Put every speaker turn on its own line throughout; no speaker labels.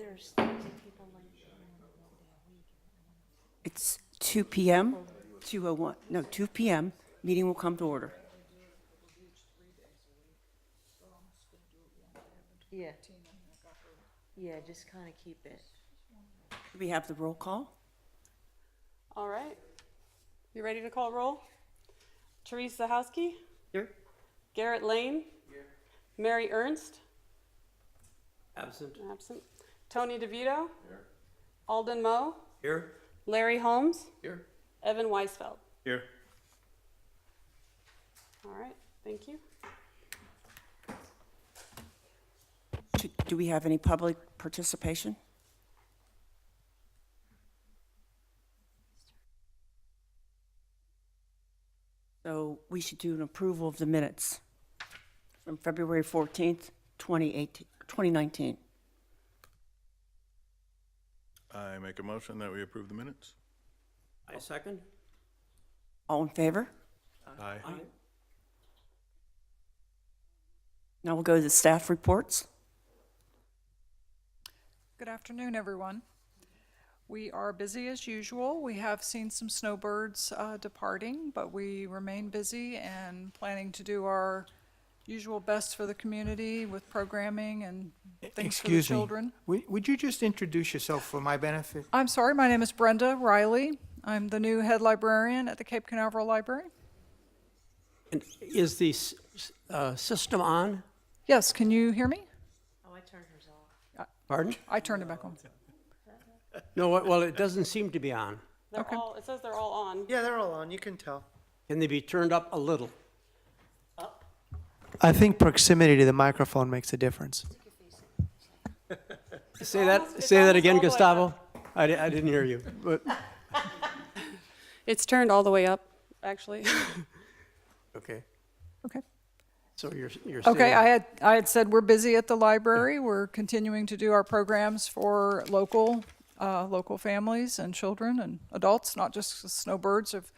there's things that people like.
It's 2 p.m., 2:01, no, 2 p.m. Meeting will come to order.
Yeah. Yeah, just kind of keep it.
Do we have the roll call?
All right. You ready to call roll? Teresa Houskey?
Here.
Garrett Lane? Here. Mary Ernst?
Absent.
Absent. Tony DeVito? Here. Alden Moe?
Here.
Larry Holmes?
Here.
Evan Weisfeld?
Here.
All right, thank you.
Do we have any public participation? So we should do an approval of the minutes from February 14th, 2019.
I make a motion that we approve the minutes.
I second.
All in favor?
Aye.
Now we'll go to the staff reports.
Good afternoon, everyone. We are busy as usual. We have seen some snowbirds departing, but we remain busy and planning to do our usual best for the community with programming and things for the children.
Would you just introduce yourself for my benefit?
I'm sorry, my name is Brenda Riley. I'm the new head librarian at the Cape Canaveral Library.
And is the system on?
Yes, can you hear me?
Oh, I turned hers off.
Pardon?
I turned it back on.
No, well, it doesn't seem to be on.
They're
Okay.
all, it says they're all on.
Yeah, they're all on. You can tell.
Can they be turned up a little?
I think proximity to the microphone makes a difference.
Say
almost-
that.
it's
Say that
almost
again,
all the way
Gustavo. I didn't hear you. But
It's turned all the way up, actually.
okay.
Okay.
So you're
Okay,
saying,
I had said we're busy at the library. We're continuing to do our programs for local families and children and adults, not just the snowbirds have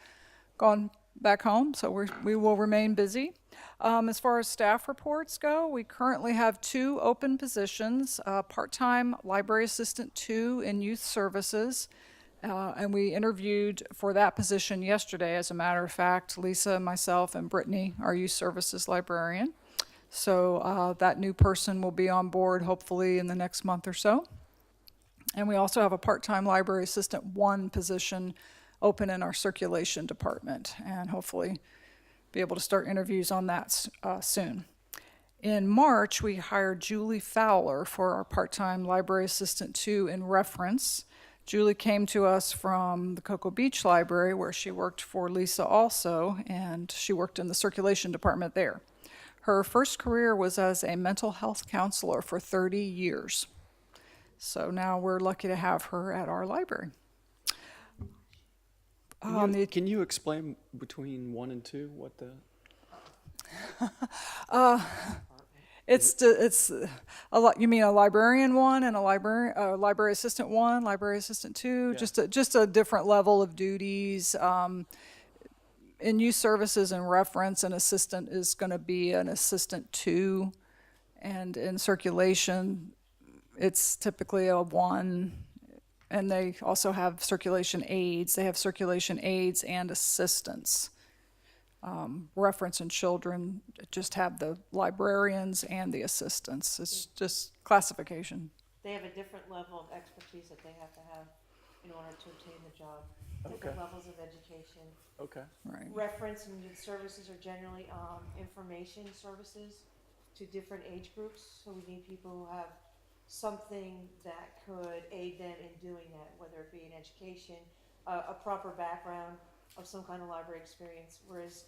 gone back home, so we will remain busy. As far as staff reports go, we currently have 2 open positions, part-time library assistant 2 in youth services, and we interviewed for that position yesterday. As a matter of fact, Lisa, myself, and Brittany, our youth services librarian. So that new person will be on board hopefully in the next month or so. And we also have a part-time library assistant 1 position open in our circulation department, and hopefully be able to start interviews on that soon. In March, we hired Julie Fowler for our part-time library assistant 2 in reference. Julie came to us from the Cocoa Beach Library, where she worked for Lisa also, and she worked in the circulation department there. Her first career was as a mental health counselor for 30 years. So now we're lucky to have her at our library.
Can you explain between 1 and 2 what the?
It's a lot. You mean a librarian 1 and a library assistant 1, library assistant 2,
Yeah.
just a different level of duties. In youth services and reference, an assistant is going to be an assistant 2, and in circulation, it's typically a 1. And they also have circulation aides. They have circulation aides and assistants. Reference and children just have the librarians and the assistants. It's just classification.
They have a different level of expertise that they have to have in order to obtain the job. Different levels of education.
Okay.
Right.
Reference and youth services are generally information services to different age groups. So we need people who have something that could aid them in doing that, whether it be in education, a proper background of some kind of library experience, whereas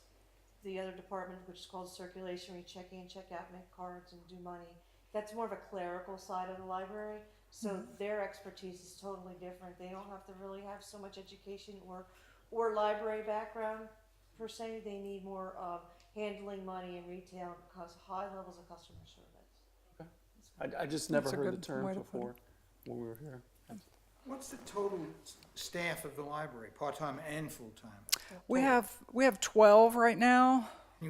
the other department, which is called circulation, where you check in, check out, make cards, and do money, that's more of a clerical side of the library. So their expertise is totally different. They don't have to really have so much education or library background per se. They need more of handling money in retail because high levels of customer service.
I just never
That's a
heard the
good
term
way to put
before when we were here.
What's the total staff of the library, part-time and full-time?
We have 12 right now.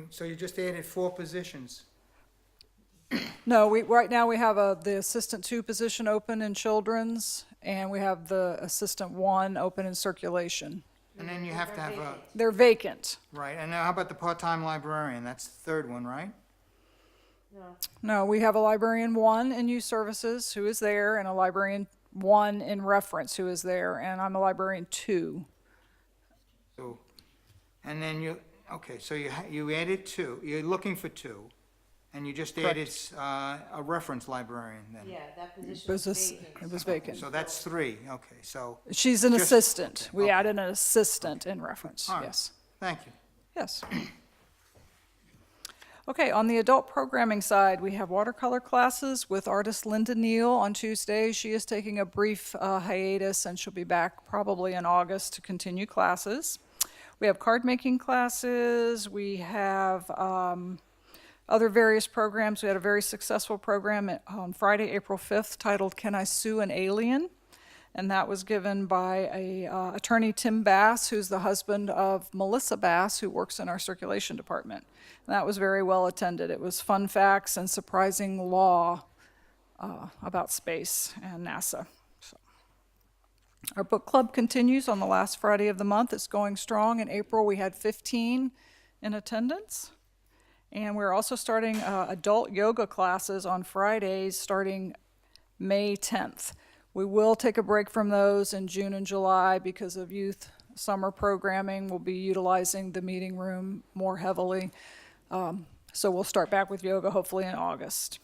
So you just added 4 positions.
No, right now we have the assistant 2 position open in children's, and we have the assistant 1 open in circulation.
And then you have to have a,
They're vacant.
right, and now how about the part-time librarian? That's the third one, right?
No,
No, we have a librarian 1 in youth services who is there, and a librarian 1 in reference who is there, and I'm a librarian 2.
So, and then okay, so you added 2, you're looking for 2, and you just added, a reference librarian then?
yeah, that
It
position
was,
was vacant.
it was vacant.
So that's 3, okay, so,
She's an
just-
assistant. We
okay.
added an assistant in reference,
all right,
yes.
thank you.
Yes. Okay, on the adult programming side, we have watercolor classes with artist Linda Neal on Tuesday. She is taking a brief hiatus, and she'll be back probably in August to continue classes. We have card making classes. We have other various programs. We had a very successful program on Friday, April 5th, titled "Can I Sue an Alien?" And that was given by attorney Tim Bass, who's the husband of Melissa Bass, who works in our circulation department. And that was very well attended. It was fun facts and surprising law about space and NASA. So. Our book club continues on the last Friday of the month. It's going strong. In April, we had 15 in attendance. And we're also starting adult yoga classes on Fridays starting May 10th. We will take a break from those in June and July because of youth summer programming. We'll be utilizing the meeting room more heavily. So we'll start back with yoga hopefully in August.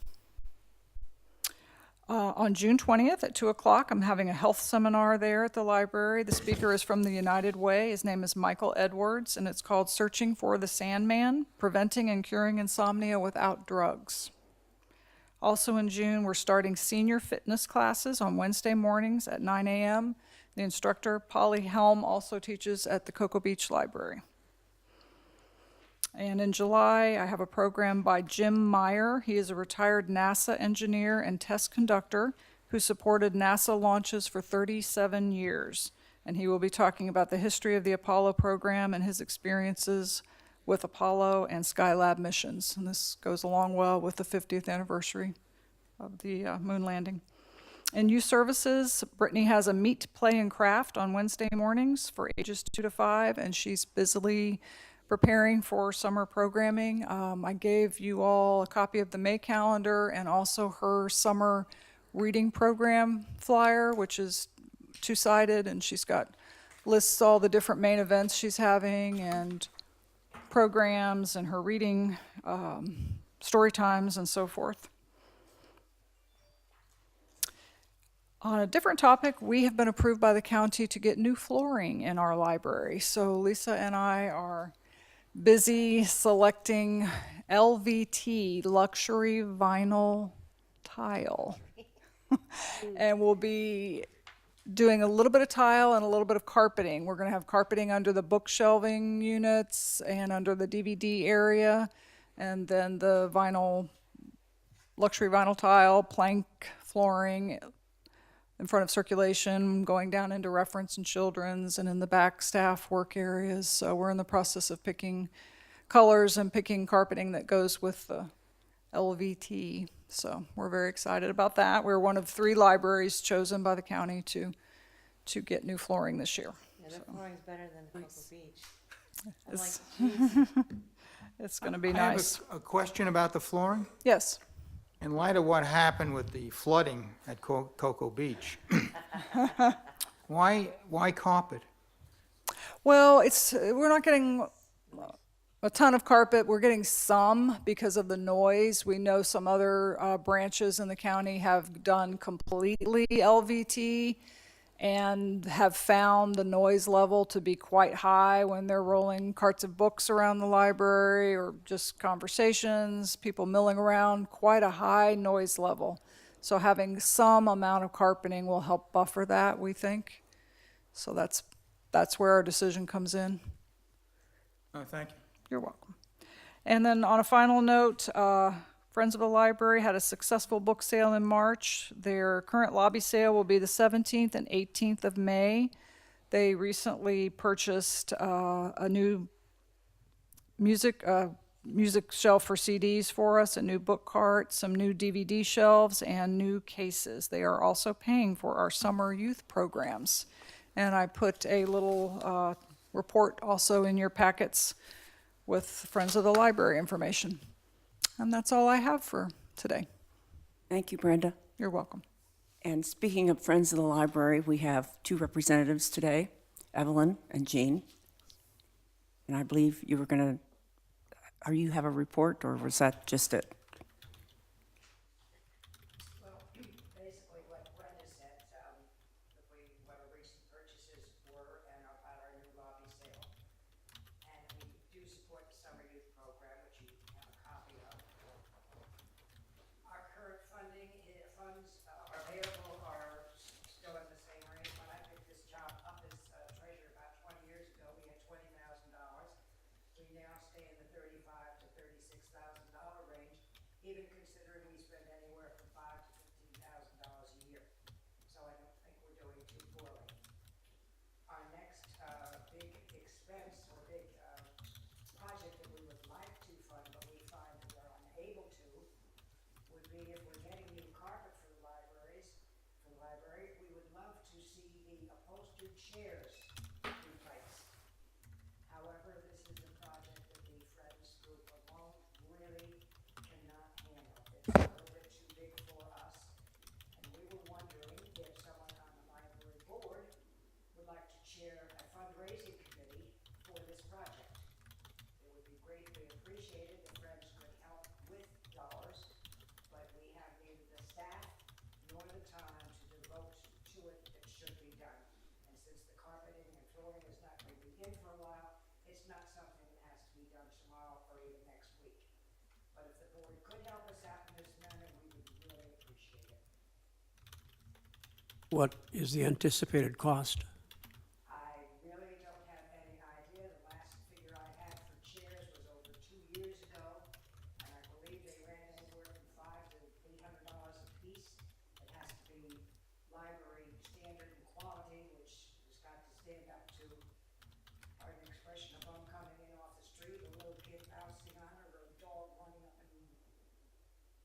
On June 20th at 2 o'clock, I'm having a health seminar there at the library. The speaker is from the United Way. His name is Michael Edwards, and it's called Searching for the Sandman, Preventing and Curing Insomnia Without Drugs. Also in June, we're starting senior fitness classes on Wednesday mornings at 9 a.m. The instructor, Polly Helm, also teaches at the Cocoa Beach Library. And in July, I have a program by Jim Meyer. He is a retired NASA engineer and test conductor who supported NASA launches for 37 years. And he will be talking about the history of the Apollo program and his experiences with Apollo and Skylab missions. And this goes along well with the 50th anniversary of the moon landing. In youth services, Brittany has a meet, play, and craft on Wednesday mornings for ages 2 to 5, and she's busily preparing for summer programming. I gave you all a copy of the May calendar and also her summer reading program flyer, which is 2-sided, and she's got lists all the different main events she's having and programs and her reading story times and so forth. On a different topic, we have been approved by the county to get new flooring in our library. So Lisa and I are busy selecting LVT, luxury vinyl tile. And we'll be doing a little bit of tile and a little bit of carpeting. We're going to have carpeting under the bookshelving units and under the DVD area, and then the luxury vinyl tile, plank flooring in front of circulation, going down into reference and children's, and in the back staff work areas. So we're in the process of picking colors and picking carpeting that goes with the LVT. So we're very excited about that. We're one of 3 libraries chosen by the county to get new flooring this year.
Yeah, that flooring's better than Cocoa Beach. I'm like,
It's-
geez,
It's going to be
I have
nice.
a question about the flooring.
Yes.
In light of what happened with the flooding at Cocoa Beach, why carpet?
Well, we're not getting a ton of carpet. We're getting some because of the noise. We know some other branches in the county have done completely LVT and have found the noise level to be quite high when they're rolling carts of books around the library or just conversations, people milling around, quite a high noise level. So having some amount of carpeting will help buffer that, we think. So that's where our decision comes in.
Oh, thank you.
You're welcome. And then on a final note, Friends of the Library had a successful book sale in March. Their current lobby sale will be the 17th and 18th of May. They recently purchased a new music music shelf for CDs for us, a new book cart, some new DVD shelves, and new cases. They are also paying for our summer youth programs. And I put a little report also in your packets with Friends of the Library information. And that's all I have for today.
Thank you, Brenda.
You're welcome.
And speaking of Friends of the Library, we have two representatives today, Evelyn and Jean. And I believe you were going to, you have a report, or was that just it?
Well, basically what Brenda said, what our recent purchases were and about our new lobby sale. And we do support the summer youth program, which you have a copy of. Our current funds are available are still at the same rate. When I picked this job up as treasurer about 20 years ago, we had $20,000. We now stay in the $35,000 to $36,000 range, even considering we spend anywhere from $5,000 to $15,000 a year. So I don't think we're doing too poorly. Our next big expense or big project that we would like to fund, but we find that we're unable to, would be if we're getting new carpet for the library, we would love to see the upholstered chairs replaced. However, this is a project that the Friends group alone really cannot handle. It's a little bit too big for us. And we were wondering if someone on the library board would like to chair a fundraising committee for this project. It would be greatly appreciated if Friends could help with dollars, but we have neither the staff nor the time to devote to it that should be done. And since the carpeting and flooring is not going to begin for a while, it's not something that has to be done tomorrow or even next week. But if the board could help us out in this manner, we would really appreciate it.
What is the anticipated cost?
I really don't have any idea. The last figure I had for chairs was over 2 years ago, and I believe they ran anywhere from $500 to $800 a piece. It has to be library standard and quality, which has got to stand up to, pardon the expression, a bum coming in off the street, a little kid bouncing on it, or a dog running up and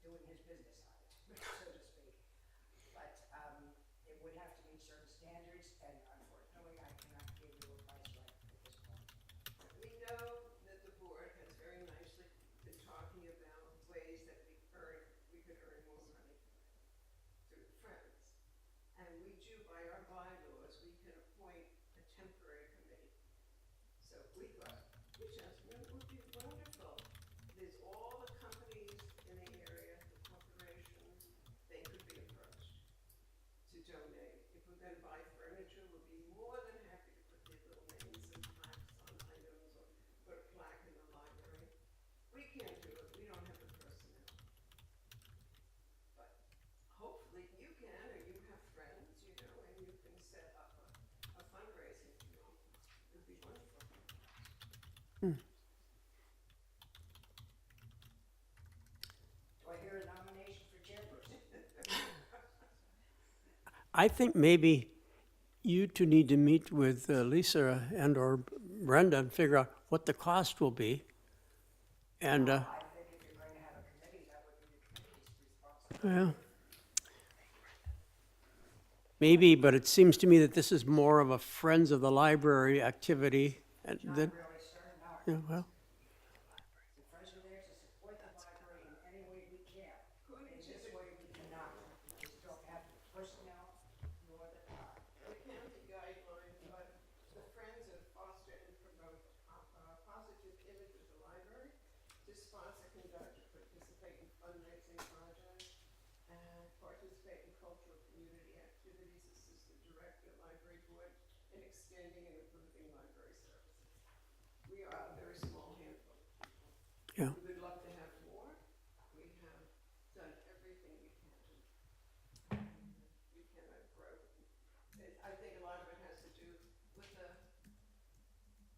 doing his business on it, so to speak. But it would have to meet certain standards, and unfortunately, I cannot give you a price right at this point.
We know that the board has very nicely been talking about ways that we could earn more money through Friends. And we do, by our bylaws, we can appoint a temporary committee. So we thought, the gentleman would be wonderful. There's all the companies in the area, the corporations, they could be approached to donate. If we're going to buy furniture, we'll be more than happy to put their little names and plaques on items or put a plaque in the library. We can't do it. We don't have the personnel. But hopefully you can, or you have friends, and you can set up a fundraising deal. It would be wonderful.
Do I hear a nomination for chairperson?
I think maybe you two need to meet with Lisa and or Brenda and figure out what the cost will be. And,
I think if you're going to have a committee, that would be the committee's responsibility.
well, maybe, but it seems to me that this is more of a Friends of the Library activity. And that,
Really, sir, no.
yeah, well,
The Friends are there to support the library in any way we can. In this way, we cannot. We just don't have the personnel nor the time.
The county guidelines, but the Friends of foster and promote positive image of the library, to sponsor, conduct, or participate in fundraising projects, and participate in cultural community activities, assist the director, library board, in extending and improving library services. We are a very small handful.
yeah.
We would love to have more. We have done everything we can to, we cannot grow. I think a lot of it has to do with the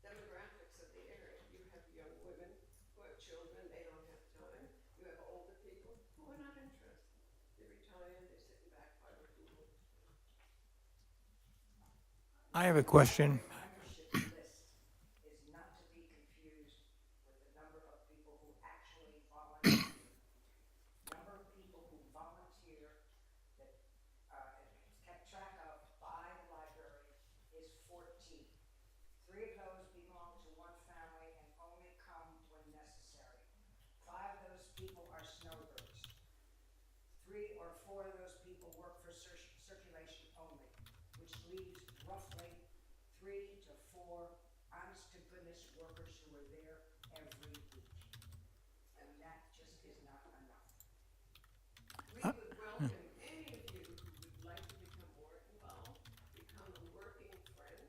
demographics of the area. You have young women who have children, they don't have time. You have older people who are not interested. They're retired, they're sitting back by the pool.
I have a question.
Membership list is not to be confused with the number of people who 3 of those belong to one family and only come when necessary. 5 of those people are snowbirds. 3 or 4 of those people work for circulation only, which leaves roughly 3 to 4 honest to goodness workers who are there every week. And that just is not enough.
We would welcome any of you who would like to become more involved, become a working friend,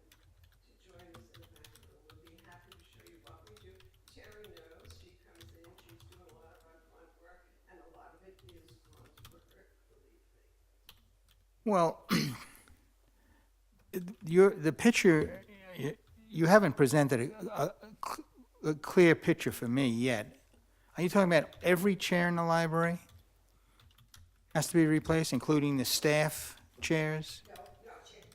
to join us in Canaveral. We'll be happy to show you what we do. Terry knows, she comes in, she's doing a lot of our grunt work, and a lot of it is grunt work, believe me.
Well, the picture, you haven't presented a clear picture for me yet. Are you talking about every chair in the library has to be replaced, including the staff chairs?
No, chairs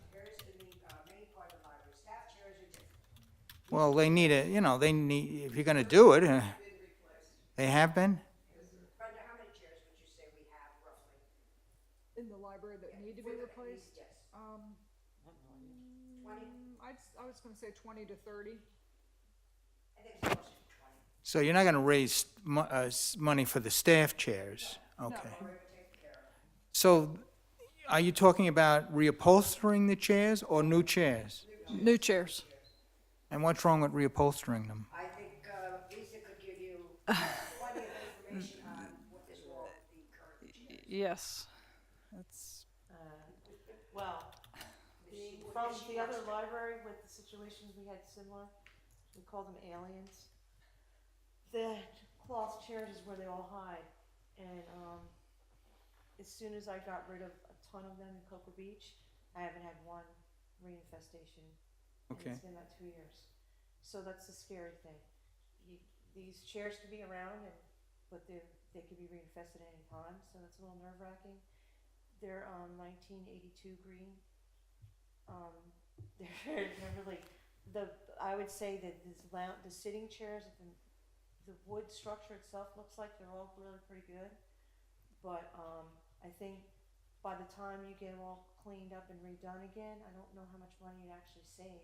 in the main part of the library. Staff chairs are different.
Well, they need if you're gonna do it,
Been replaced.
they have been?
Brenda, how many chairs would you say we have roughly?
In the library that need to be replaced?
Yes. 20?
I was gonna say 20 to 30.
I think it's closer to 20.
So you're not gonna raise money for the staff chairs? Okay. So are you talking about reupholstering the chairs or new chairs?
New chairs.
And what's wrong with reupholstering them?
I think Lisa could give you plenty of information on what is wrong with the current chair.
Yes. That's,
Well, from the other library with the situations we had similar, we call them aliens. The cloth chairs is where they all hide, and as soon as I got rid of a ton of them in Cocoa Beach, I haven't had one reinfestation. And
Okay.
it's been about 2 years. So that's the scary thing. These chairs can be around, but they could be reinfested at any time, so that's a little nerve wracking. They're 1982 green. They're really I would say that the sitting chairs, the wood structure itself looks like they're all really pretty good, but I think by the time you get them all cleaned up and redone again, I don't know how much money you'd actually save.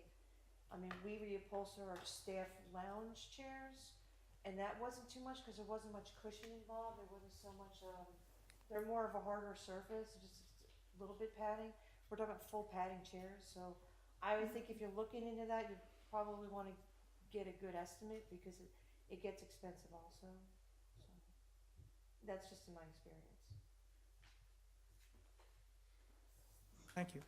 I mean, we reupholster our staff lounge chairs, and that wasn't too much because there wasn't much cushion involved. There wasn't so much. They're more of a harder surface, just a little bit padding. We're talking about full padding chairs, so I would think if you're looking into that, you probably want to get a good estimate because it gets expensive also. So that's just in my experience.
Thank you.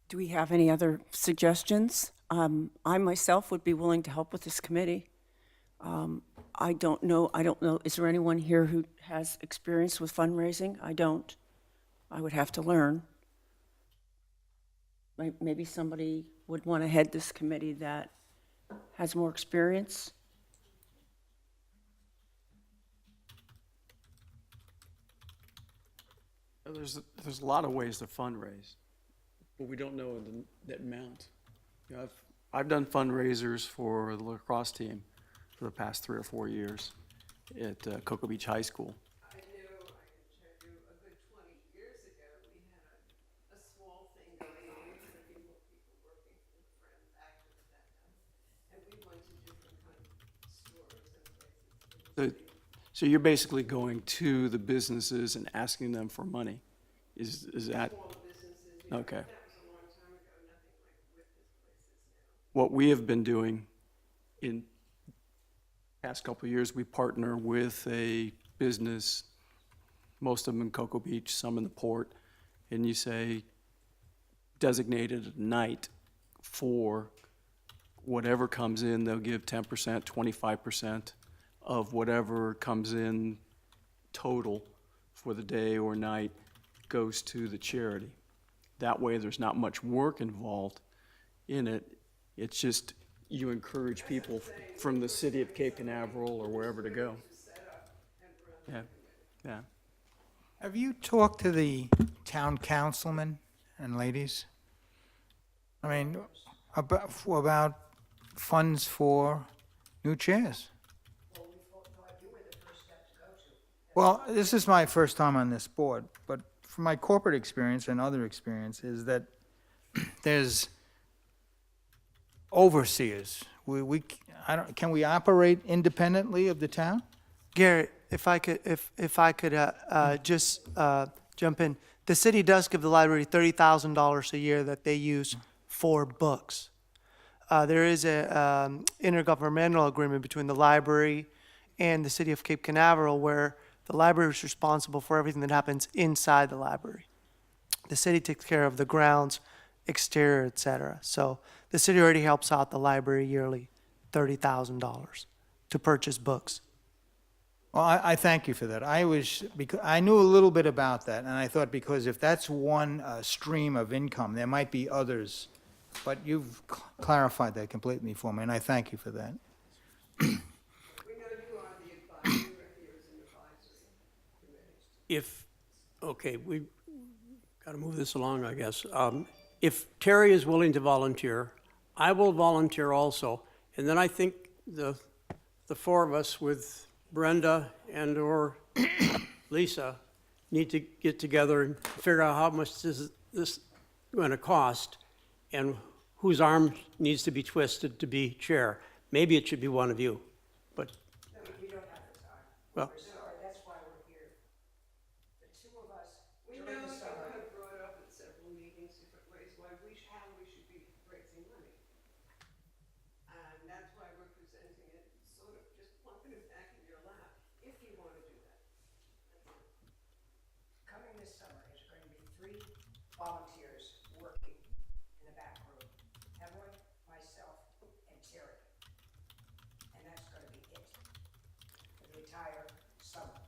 Do we have any other suggestions? I myself would be willing to help with this committee. I don't know, is there anyone here who has experience with fundraising? I don't. I would have to learn. Maybe somebody would want to head this committee that has more experience.
There's a lot of ways to fundraise, but we don't know the amount. You know, I've done fundraisers for the lacrosse team for the past 3 or 4 years at Cocoa Beach High School.
I know, I can tell you, a good 20 years ago, we had a small thing going on for people working for the Friend back in that time. And we went to different kind of stores and places.
So you're basically going to the businesses and asking them for money? Is that?
Small businesses, you know,
Okay.
that was a long time ago, nothing like with this places now.
What we have been doing in past couple of years, we partner with a business, most of them in Cocoa Beach, some in the port, and you say designated a night for whatever comes in, they'll give 10%, 25% of whatever comes in total for the day or night goes to the charity. That way, there's not much work involved in it. It's just you encourage people from the city of Cape Canaveral or wherever to go. Yeah, yeah.
Have you talked to the town councilmen and ladies? I mean, about funds for new chairs?
Well, we thought you were the first step to go to.
Well, this is my first time on this board, but from my corporate experience and other experience, is that there's overseers. Can we operate independently of the town?
Garrett, if I could just jump in. The city does give the library $30,000 a year that they use for books. There is a intergovernmental agreement between the library and the city of Cape Canaveral where the library is responsible for everything that happens inside the library. The city takes care of the grounds, exterior, etc. So the city already helps out the library yearly, $30,000 to purchase books.
Well, I thank you for that. Because I knew a little bit about that, and I thought because if that's one stream of income, there might be others. But you've clarified that completely for me, and I thank you for that.
We know you are the advisor, you're here as an advisory committee.
We got to move this along, I guess. If Terry is willing to volunteer, I will volunteer also. And then I think the four of us with Brenda and/or Lisa need to get together and figure out how much this going to cost and whose arm needs to be twisted to be chair. Maybe it should be one of you, but,
No, we don't have the time.
well,
We're sorry, that's why we're here. The two of us,
We
during
know
the
you
summer.
have brought up at several meetings different ways how we should be raising money. And that's why we're presenting it, sort of just plumping it back in your lap, if you want to do that. That's all.
Coming this summer, there's going to be 3 volunteers working in the back room. Evelyn, myself, and Terry. And that's going to be it for the entire summer.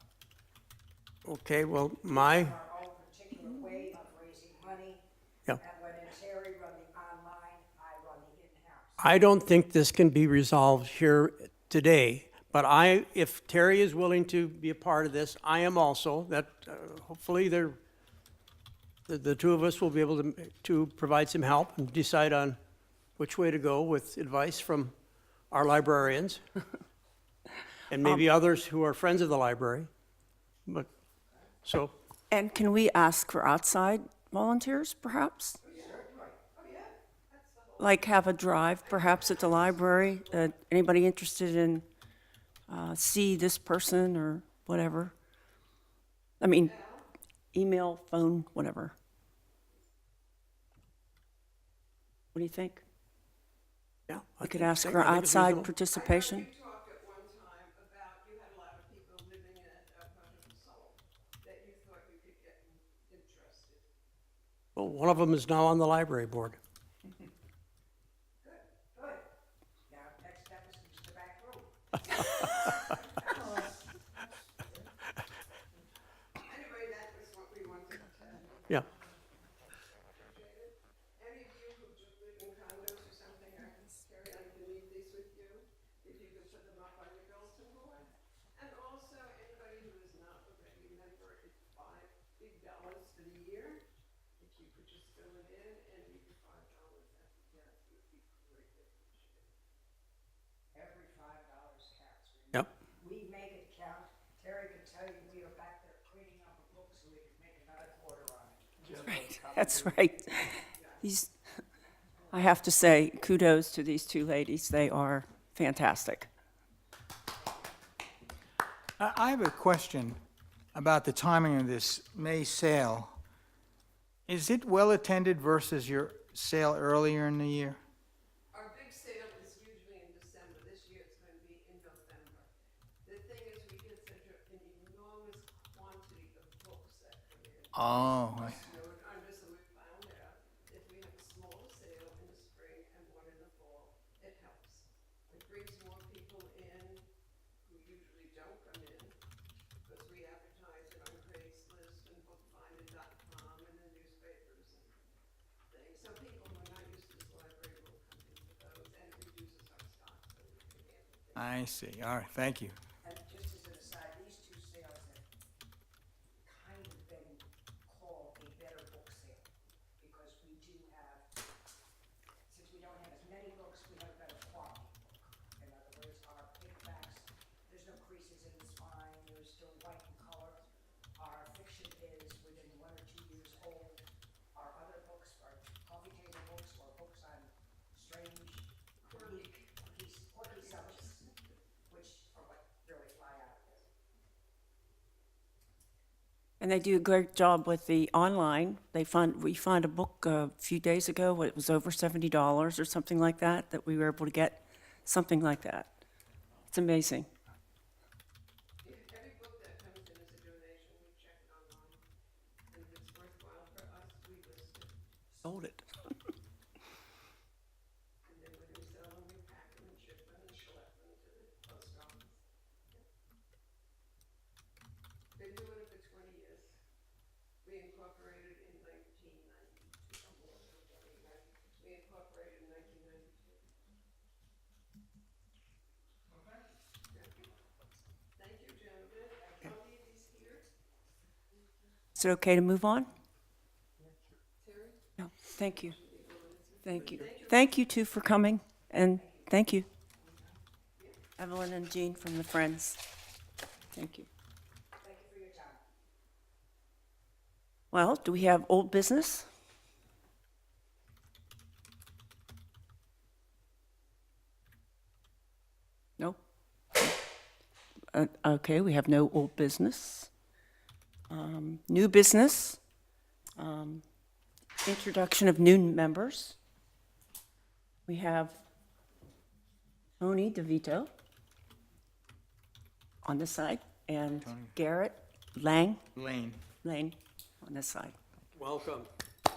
okay, well, my,
Our own particular way of raising money.
Yeah.
Evelyn and Terry run the online, I run the in-house.
I don't think this can be resolved here today, but if Terry is willing to be a part of this, I am also. That hopefully the two of us will be able to provide some help and decide on which way to go with advice from our librarians and maybe others who are friends of the library. But so
And can we ask for outside volunteers, perhaps? Like have a drive, perhaps at the library? Anybody interested in see this person or whatever? I mean, email, phone, whatever. What do you think?
yeah,
We could ask for outside participation?
You talked at one time about, you had a lot of people living at Brd Mtg that you thought you could get interested.
Well, one of them is now on the library board.
Good. Now, next step is to the back room. Anyway, that was what we wanted to tell you.
Yeah.
Any of you who live in condos or something, Terry, I can leave these with you, if you could put them up on your bulletin board. And also, anybody who is not already a member, it's $5 for the year. If you could just fill it in and leave your $5 at the desk, it would be greatly appreciated. Every $5 counts.
Yep.
We make it count. Terry could tell you we are back there cleaning up a book so we can make another quarter on it.
That's right. I have to say, kudos to these two ladies. They are fantastic.
I have a question about the timing of this May sale. Is it well attended versus your sale earlier in the year?
Our big sale is usually in December. This year it's going to be in November. The thing is, we get such an enormous quantity of books that come in.
Oh,
So we found out if we have a smaller sale in the spring and one in the fall, it helps. It brings more people in who usually don't come in, because we advertise it on Craigslist and bookfinder.com and the newspapers and things. So people who are not used to this library will come into those, and it reduces our stock so we can handle things.
I see. All right, thank you.
And just as an aside, these 2 sales have kind of been called a better book sale, because we do have, since we don't have as many books, we have a better quality book. In other words, our paperbacks, there's no creases in the spine, they're still white in color. Our fiction is within 1 or 2
And they do a great job with the online. We found a book a few days ago, it was over $70 or something like that, that we were able to get something like that. It's amazing.
Every book that comes in as a donation, we check it online, and if it's worthwhile for us, we list it.
Sold it.
And then when we sell them, we pack them and ship them and schlep them to the post office. Been doing it for 20 years. We incorporated in 1992. We incorporated in 1992. Thank you, gentlemen. I'll leave these here.
Is it okay to move on? No, thank you. Thank you. Thank you too for coming, and thank you. Evelyn and Jean from the Friends. Thank you.
Thank you for your time.
Well, do we have old business? No? Okay, we have no old business. New business. Introduction of new members. We have Tony DeVito on this side, and Garrett Lane
Lane.
on this side.
Welcome.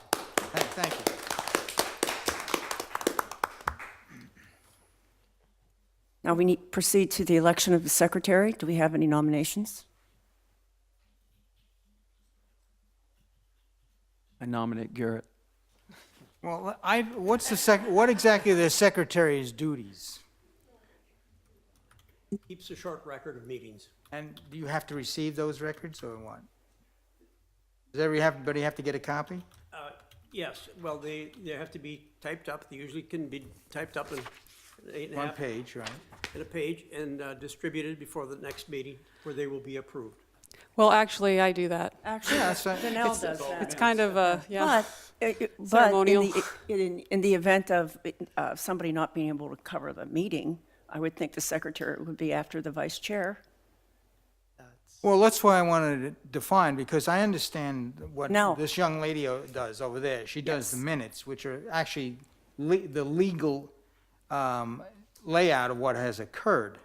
Thank you.
Now we need proceed to the election of the secretary. Do we have any nominations?
I nominate Garrett.
Well, what exactly are the secretary's duties?
Keeps a short record of meetings.
And do you have to receive those records or what? Does everybody have to get a copy?
Yes, well, they have to be typed up. They usually can be typed up in 8.5.
One page, right?
In a page and distributed before the next meeting where they will be approved.
Well, actually, I do that.
Actually, Danelle does that.
It's kind of, yeah.
But
Ceremonial.
in the event of somebody not being able to cover the meeting, I would think the secretary would be after the vice chair.
Well, that's why I wanted to define, because I understand what
No.
this young lady does over there. She does the minutes, which are actually the legal layout of what has occurred.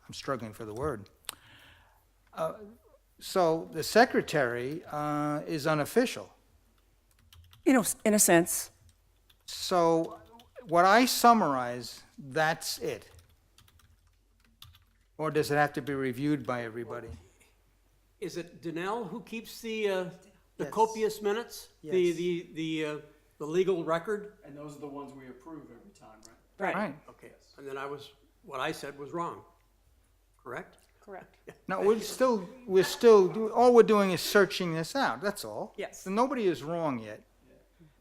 I'm struggling for the word. So the secretary is unofficial.
You know, in a sense.
So what I summarize, that's it. Or does it have to be reviewed by everybody?
Is it Danelle who keeps the
Yes.
copious minutes?
Yes.
The legal record?
And those are the ones we approve every time, right?
Right.
Okay, and then what I said was wrong, correct?
Correct.
No, all we're doing is searching this out, that's all.
Yes.
So nobody is wrong yet.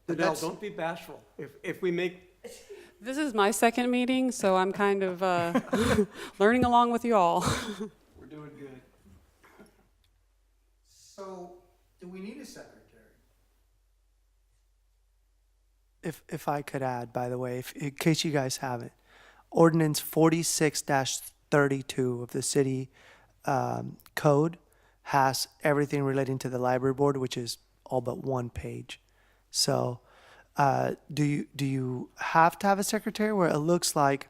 But
Danelle,
that's-
don't be bashful. If we make,
This is my second meeting, so I'm kind of learning along with you all.
We're doing good.
So, do we need a secretary?
If I could add, by the way, in case you guys haven't, Ordinance 46-32 of the city code has everything relating to the library board, which is all but one page. So, do you have to have a secretary where it looks like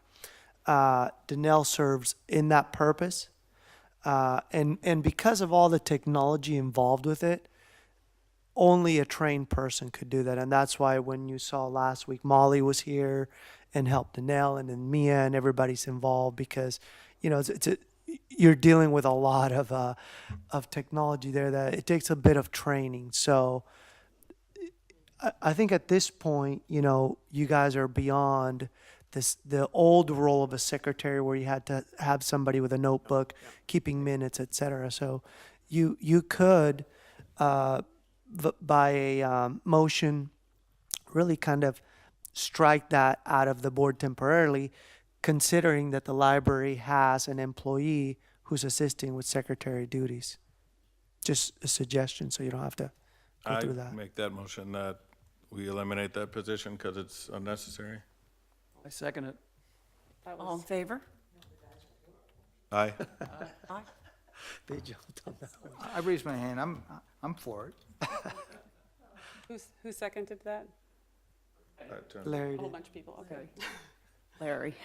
Danelle serves in that purpose? And because of all the technology involved with it, only a trained person could do that. And that's why when you saw last week, Molly was here and helped Danelle, and then Mia, and everybody's involved because, you know, you're dealing with a lot of technology there that it takes a bit of training. So I think at this point, you know, you guys are beyond the old role of a secretary where you had to have somebody with a notebook, keeping minutes, et cetera. So you could, by a motion, really kind of strike that out of the board temporarily, considering that the library has an employee who's assisting with secretary duties. Just a suggestion, so you don't have to go
I
through that.
make that motion that we eliminate that position because it's unnecessary.
I second it.
All in favor?
Aye.
Aye.
They jumped on that one.
I raised my hand. I'm for it.
Who seconded that?
Larry
A whole
did.
bunch of people, okay.
Larry.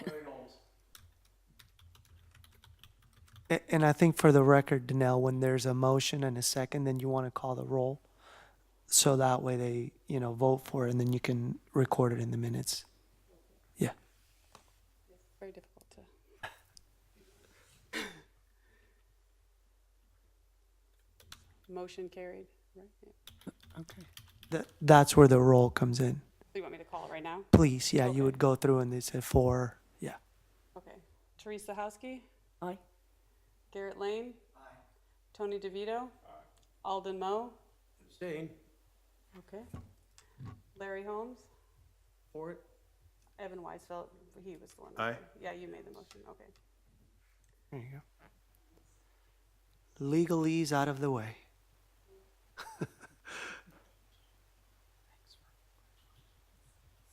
And I think for the record, Danelle, when there's a motion and a second, then you want to call the roll. So that way they, vote for it and then you can record it in the minutes. Yeah.
Very difficult to. Motion carried, right? Yeah.
Okay.
That's where the roll comes in.
So you want me to call it right now?
Please, yeah,
Okay.
you would go through and they say for, yeah.
Okay. Teresa Houskey?
Aye.
Garrett Lane? Aye. Tony DeVito? Aye. Alden Moe?
Abstain.
Okay. Larry Holmes?
For it.
Evan Weisfeld, he was the one.
Aye.
Yeah, you made the motion, okay.
There you go. Legalese out of the way.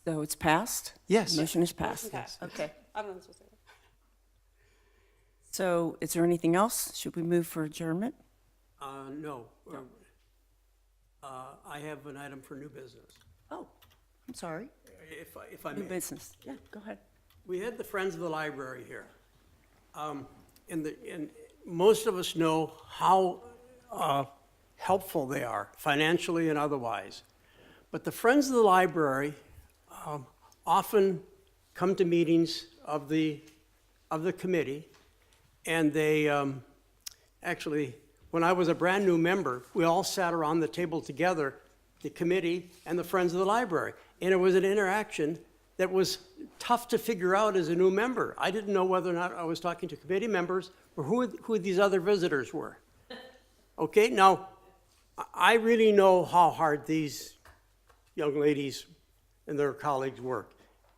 So it's passed?
Yes.
Motion is passed?
Motion passed.
Okay.
I don't know what to say.
So is there anything else? Should we move for adjournment?
No. I have an item for new business,
Oh, I'm sorry.
if I
New
may.
business. Yeah, go ahead.
We had the Friends of the Library here. And most of us know how helpful they are, financially and otherwise. But the Friends of the Library often come to meetings of the committee, and they actually, when I was a brand-new member, we all sat around the table together, the committee and the Friends of the Library. And it was an interaction that was tough to figure out as a new member. I didn't know whether or not I was talking to committee members or who these other visitors were. Okay, now, I really know how hard these young ladies and their colleagues work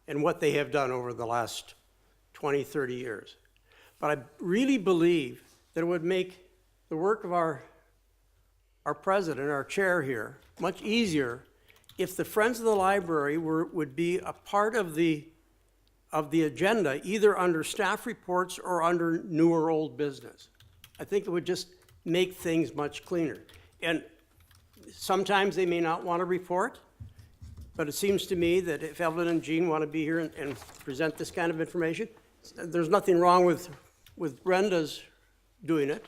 and what they have done over the last 20, 30 years. But I really believe that it would make the work of our president, our chair here, much easier if the Friends of the Library would be a part of the agenda, either under staff reports or under new or old business. I think it would just make things much cleaner. And sometimes they may not want to report, but it seems to me that if Evelyn and Jean want to be here and present this kind of information, there's nothing wrong with Brenda's doing it.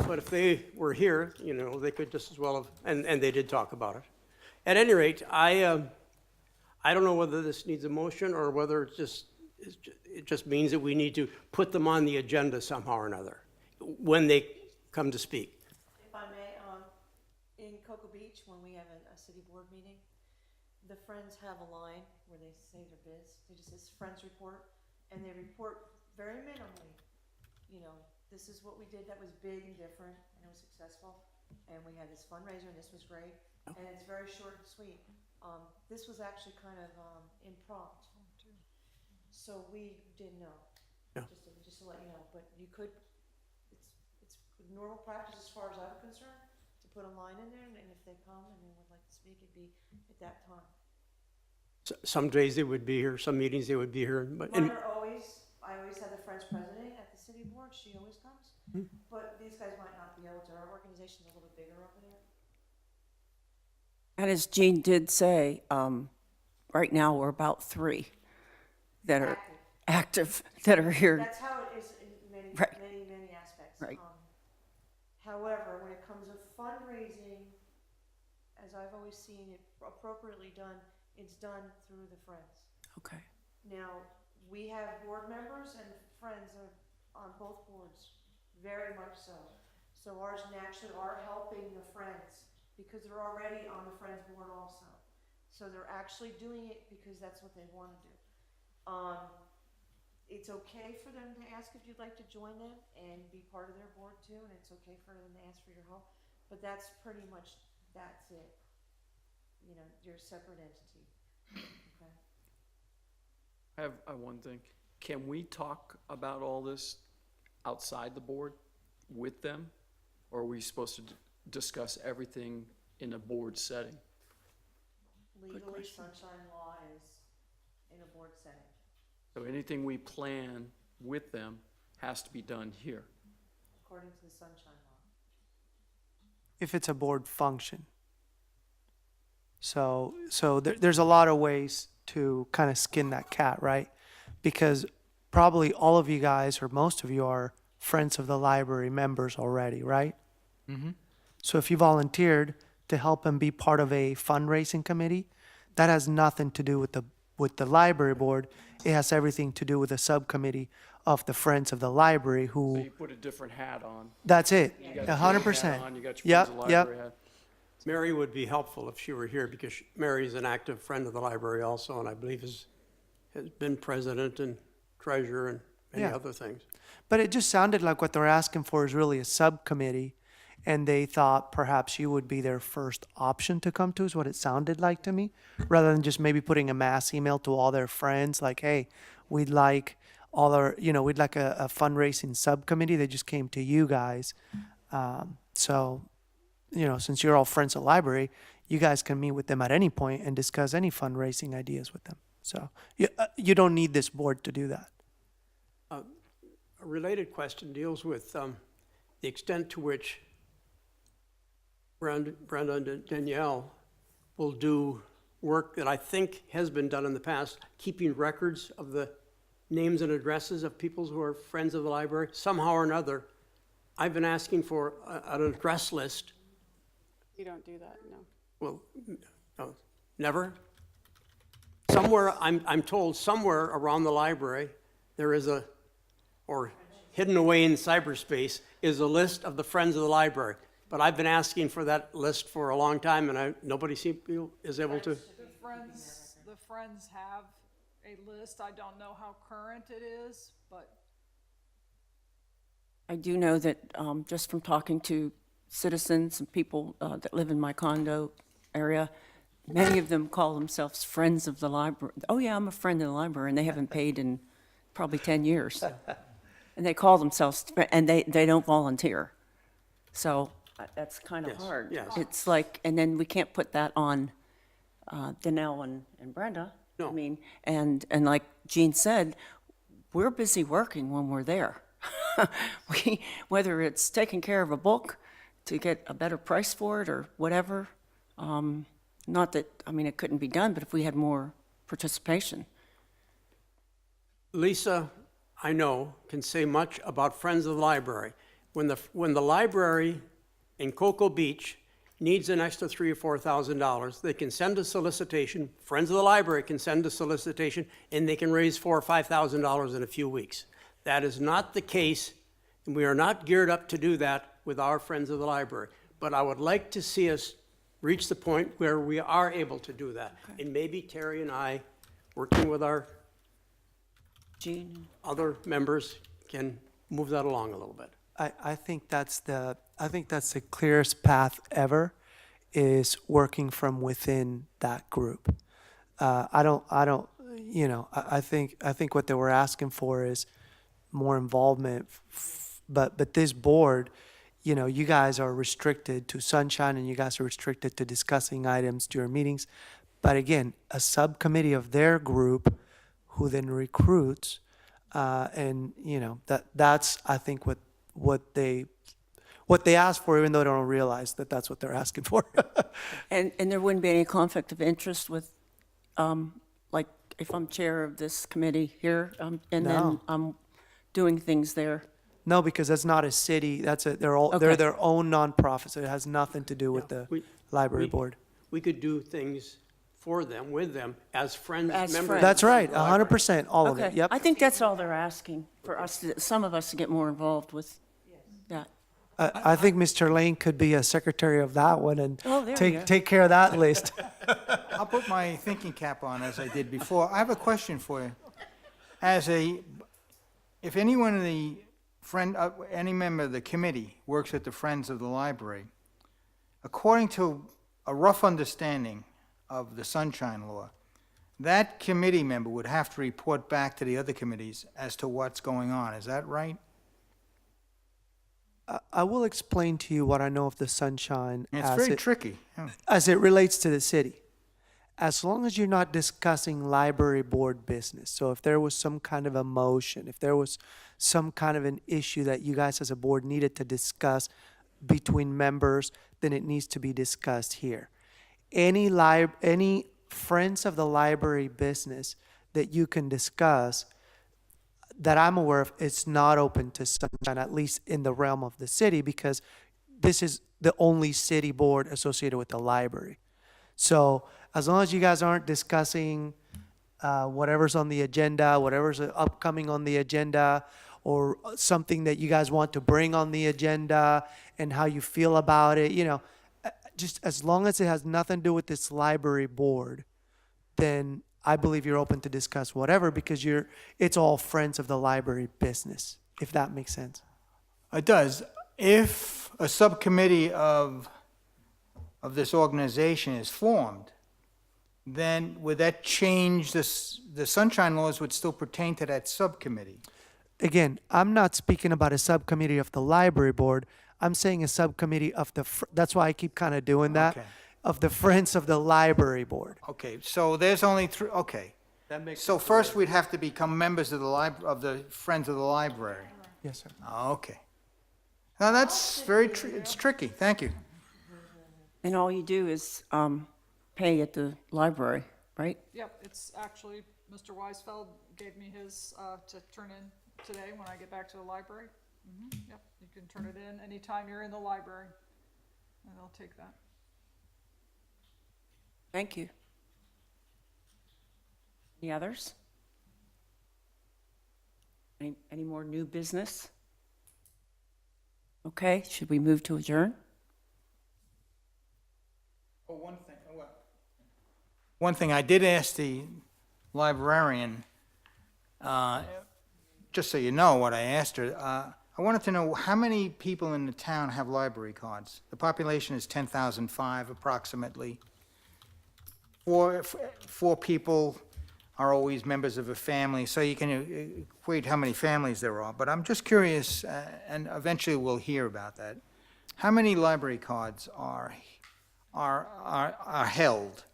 But if they were here, they could just as well have, and they did talk about it. At any rate, I don't know whether this needs a motion or whether it just means that we need to put them on the agenda somehow or another when they come to speak.
If I may, in Cocoa Beach, when we have a city board meeting, the Friends have a line where they say their biz. They just says Friends report, and they report very minimally. This is what we did that was big and different, and it was successful. And we had this fundraiser, and this was great. And it's very short and sweet. This was actually kind of impromptu. So we didn't know.
Yeah.
Just to let you know, but you could, it's normal practice as far as I'm concerned, to put a line in there, and if they come and they would like to speak, it'd be at that time.
Some days they would be here, some meetings they would be here, but.
Mine are always, I always have the Friends president at the city board, she always comes. But these guys might not be able to, our organization's a little bit bigger over there.
And as Jean did say, right now we're about 3 that are active that are here.
That's how it is in many,
Right.
many aspects.
Right.
However, when it comes to fundraising, as I've always seen it appropriately done, it's done through the Friends.
Okay.
Now, we have board members and Friends are on both boards, very much so. So ours naturally are helping the Friends because they're already on the Friends board also. So they're actually doing it because that's what they want to do. It's okay for them to ask if you'd like to join them and be part of their board too, and it's okay for them to ask for your help, but that's pretty much, that's it. You're a separate entity, okay?
I have one thing. Can we talk about all this outside the board with them? Or are we supposed to discuss everything in a board setting?
Legally, sunshine law is in a board setting.
So anything we plan with them has to be done here.
Of according to the Sunshine Law.
If it's a board function. So there's a lot of ways to kind of skin that cat, right? Because probably all of you guys, or most of you, are Friends of the Library members already, right?
Mm-hmm.
So if you volunteered to help them be part of a fundraising committee, that has nothing to do with the library board. It has everything to do with the subcommittee of the Friends of the Library
So
who,
you put a different hat on.
that's it,
You got your
100%.
hat on, you got your
Yep,
Friends of the
yep.
Library hat.
Mary would be helpful if she were here, because Mary is an active friend of the library also, and I believe has been president and treasurer and many
Yeah.
other things.
But it just sounded like what they're asking for is really a subcommittee, and they thought perhaps you would be their first option to come to, is what it sounded like to me, rather than just maybe putting a mass email to all their friends, like, hey, we'd like we'd like a fundraising subcommittee. They just came to you guys. So, since you're all friends of the library, you guys can meet with them at any point and discuss any fundraising ideas with them. So you don't need this board to do that.
A related question deals with the extent to which Brenda and Danielle will do work that I think has been done in the past, keeping records of the names and addresses of people who are friends of the library, somehow or another. I've been asking for an address list.
You don't do that, no.
Well, no, never. Somewhere, I'm told, somewhere around the library, there is or hidden away in cyberspace, is a list of the Friends of the Library. But I've been asking for that list for a long time, and nobody is able to.
The friends have a list. I don't know how current it is, but
I do know that just from talking to citizens and people that live in my condo area, many of them call themselves friends of the library. Oh yeah, I'm a friend of the library, and they haven't paid in probably 10 years. And they call themselves, and they don't volunteer. So that's kind of
Yes,
hard.
yes.
It's like, and then we can't put that on Danelle and Brenda.
No.
I mean, and like Jean said, we're busy working when we're there. Whether it's taking care of a book to get a better price for it or whatever. Not that, I mean, it couldn't be done, but if we had more participation.
Lisa, I know, can say much about Friends of the Library. When the library in Cocoa Beach needs an extra $3,000 or $4,000, they can send a solicitation. Friends of the Library can send a solicitation, and they can raise $4,000 or $5,000 in a few weeks. That is not the case, and we are not geared up to do that with our Friends of the Library. But I would like to see us reach the point where we are able to do that. Okay. And maybe Terry and I, working with our
Jean?
other members, can move that along a little bit.
I think that's the clearest path ever, is working from within that group. I think what they were asking for is more involvement, but this board, you guys are restricted to sunshine, and you guys are restricted to discussing items during meetings. But again, a subcommittee of their group who then recruits, and that's I think what they ask for, even though they don't realize that that's what they're asking for.
And there wouldn't be any conflict of interest with, like, if I'm chair of this committee here, and then
No.
I'm doing things there.
No, because that's not a city. They're
Okay.
their own nonprofit, so it has nothing to do with the library board.
We could do things for them, with them, as friends,
As
members.
friends.
That's right,
of the library.
100%, all of it.
Okay,
Yep.
I think that's all they're asking, for us, some of us to get more involved with that.
I think Mr. Lane could be a secretary of that one and
Oh, there you go.
take care of that list.
I'll put my thinking cap on as I did before. I have a question for you. If anyone in the any member of the committee works at the Friends of the Library, according to a rough understanding of the Sunshine Law, that committee member would have to report back to the other committees as to what's going on. Is that right?
I will explain to you what I know of the sunshine
It's very tricky.
as it relates to the city. as long as you're not discussing library board business. So if there was some kind of a motion, if there was some kind of an issue that you guys as a board needed to discuss between members, then it needs to be discussed here. Any friends of the library business that you can discuss that I'm aware of, it's not open to sunshine, at least in the realm of the city, because this is the only city board associated with the library. So as long as you guys aren't discussing whatever's on the agenda, whatever's upcoming on the agenda, or something that you guys want to bring on the agenda and how you feel about it, just as long as it has nothing to do with this library board, then I believe you're open to discuss whatever, because it's all friends of the library business, if that makes sense.
It does. If a subcommittee of this organization is formed, then would that change this? The sunshine laws would still pertain to that subcommittee.
Again, I'm not speaking about a subcommittee of the library board. I'm saying a subcommittee of that's why I keep kind of doing that,
Okay.
of the friends of the library board.
Okay, so there's only three, okay.
That makes
So first we'd have to become members of the Friends of the Library.
Yes, sir.
Okay. Now that's it's tricky, thank you.
And all you do is pay at the library, right?
Yep, it's actually, Mr. Weisfeld gave me his to turn in today when I get back to the library. Yep, you can turn it in anytime you're in the library, and they'll take that.
Thank you. Any others? Any more new business? Okay, should we move to adjourn?
Oh, one thing, I did ask the librarian, just so you know what I asked her, I wanted to know how many people in the town have library cards. The population is 10,005 approximately. Four people are always members of a family, so you can equate how many families there are. But I'm just curious, and eventually we'll hear about that. How many library cards are held?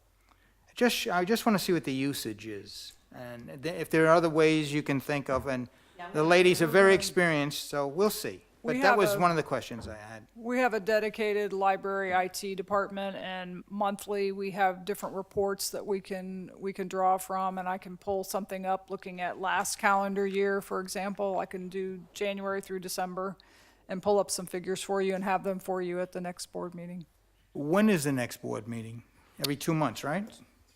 I just want to see what the usage is, and if there are other ways you can think of. And the ladies are very experienced, so we'll see. But
We
that
have
was
a-
one of the questions I had.
We have a dedicated library IT department, and monthly we have different reports that we can draw from, and I can pull something up looking at last calendar year, for example. I can do January through December and pull up some figures for you and have them for you at the next board meeting.
When is the next board meeting? Every 2 months, right?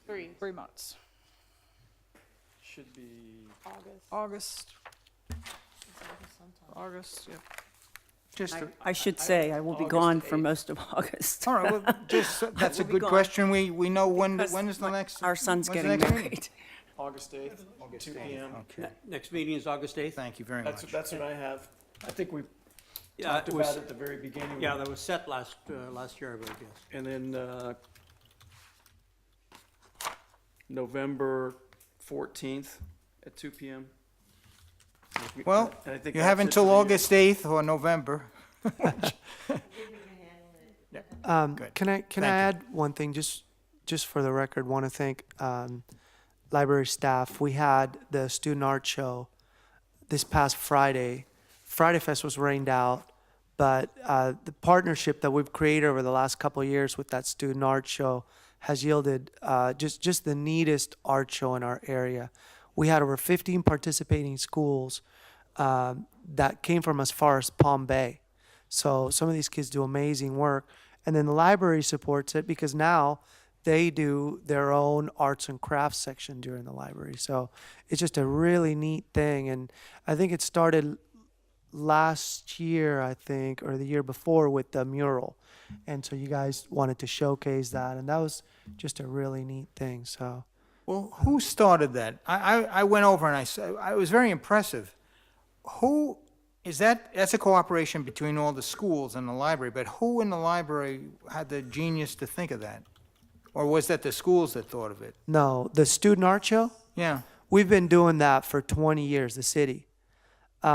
3 months.
Should be
August, yeah.
Just,
I should say, I will be gone for most of August.
all right, well, just, that's a
We'll be
good
gone.
question. We know when
Because
is the next?
Our son's
when's the
getting
next meeting?
married.
August 8th, 2 p.m.
Okay,
Next meeting is August 8th?
thank you very much.
That's what I have. I think we
Yeah,
talked
it was-
about it at the very beginning.
Yeah, that was set last year, I would guess.
And then November 14th at 2 p.m.
Well,
And I think
you have
that's it
until
for the year.
August 8th or November. Good.
Can I
Thank you.
add one thing, just for the record? Want to thank library staff. We had the student art show this past Friday. Friday Fest was rained out, but the partnership that we've created over the last couple of years with that student art show has yielded just the neatest art show in our area. We had over 15 participating schools that came from as far as Palm Bay. So some of these kids do amazing work. And then the library supports it because now they do their own arts and crafts section during the library. So it's just a really neat thing. And I think it started last year, I think, or the year before with the mural. And so you guys wanted to showcase that. And that was just a really neat thing. So
Well, who started that? I went over and I saw, it was very impressive. Who is that? That's a cooperation between all the schools and the library, but who in the library had the genius to think of that? Or was that the schools that thought of it?
no, the student art show,
Yeah.
we've been doing that for 20 years, the city. It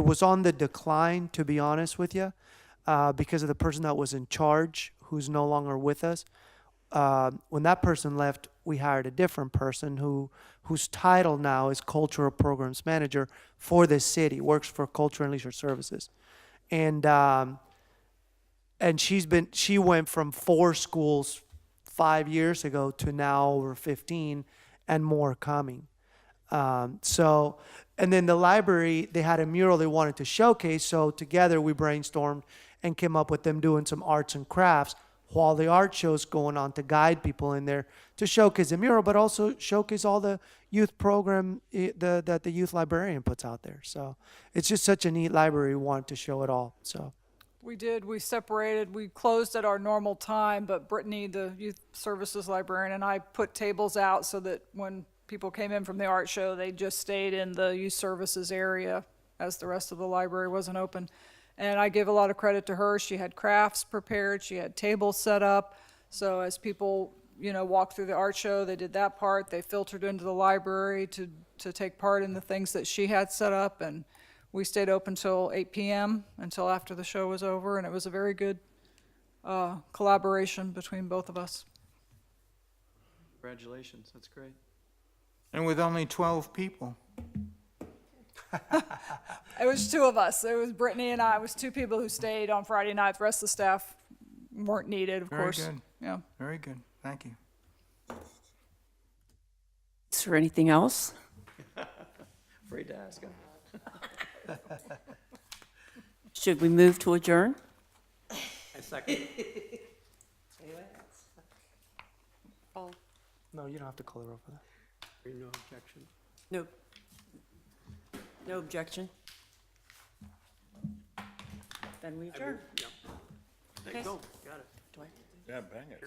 was on the decline, to be honest with you, because of the person that was in charge, who's no longer with us. when that person left, we hired a different person whose title now is Cultural Programs Manager for this city, works for Culture and Leisure Services. And she went from 4 schools 5 years ago to now over 15 and more coming. And then the library, they had a mural they wanted to showcase. So together we brainstormed and came up with them doing some arts and crafts while the art show's going on to guide people in there to showcase the mural, but also showcase all the youth program that the youth librarian puts out there. So it's just such a neat library. We wanted to show it all. So.
We did. We separated. We closed at our normal time, but Brittany, the youth services librarian, and I put tables out so that when people came in from the art show, they just stayed in the youth services area as the rest of the library wasn't open. And I give a lot of credit to her. She had crafts prepared. She had tables set up. So as people, walked through the art show, they did that part. They filtered into the library to take part in the things that she had set up. And we stayed open till 8 p.m. until after the show was over. And it was a very good collaboration between both of us.
Congratulations, that's great.
And with only 12 people.
It was 2 of us. It was Brittany and I. It was 2 people who stayed on Friday night. The rest of the staff weren't needed, of
Very
course.
good.
Yeah.
Very good. Thank you.
Is there anything else?
Afraid to ask him.
Should we move to adjourn?
I second.
No, you don't have to call the roll for that.
No objection.
No. No objection? Then we adjourn.
There you go. Got it.
Do I-
Yeah, bang it.